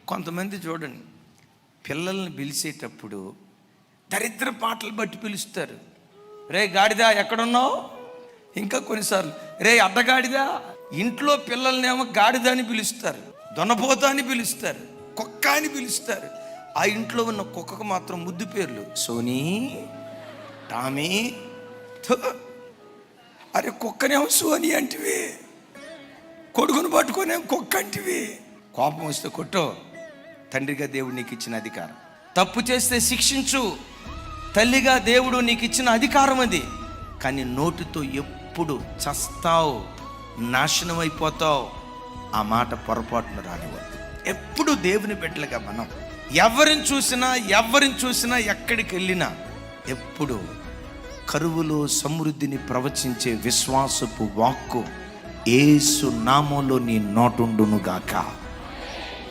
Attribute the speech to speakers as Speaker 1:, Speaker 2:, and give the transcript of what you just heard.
Speaker 1: కొంతమంది చూడండి, పిల్లల్ని పిలిచేటప్పుడు దరిద్ర పాటలు బట్టి పిలుస్తారు. రే గాడిదా ఎక్కడున్నావు? ఇంకా కొన్నిసార్లు రే అడ్డగాడిదా. ఇంట్లో పిల్లల్నేమో గాడిద అని పిలుస్తారు, దొనపోత అని పిలుస్తారు, కుక్క అని పిలుస్తారు. ఆ ఇంట్లో ఉన్న కుక్కకు మాత్రం ముద్దు పేర్లు సోనీ, టామీ. అరే కుక్కనేమో సోనీ అంటివి, కొడుకును పట్టుకునేమో కుక్క అంటివి. కోపం వస్తే కొట్టో, తండ్రిగా దేవుడు నీకు ఇచ్చిన అధికారం. తప్పు చేస్తే శిక్షించు, తల్లిగా దేవుడు నీకు ఇచ్చిన అధికారం అది. కానీ నోటితో ఎప్పుడు చస్తావు, నాశనం అయిపోతావు, ఆ మాట పొరపాటున రానివ్వద్దు. ఎప్పుడు దేవుని బిడ్డలుగా మనం ఎవరిని చూసినా ఎక్కడికి వెళ్ళినా ఎప్పుడు కరువులో సమృద్ధిని ప్రవచించే విశ్వాసపు వాక్కు యేసు నామములో నీ నోటుండునుగాక.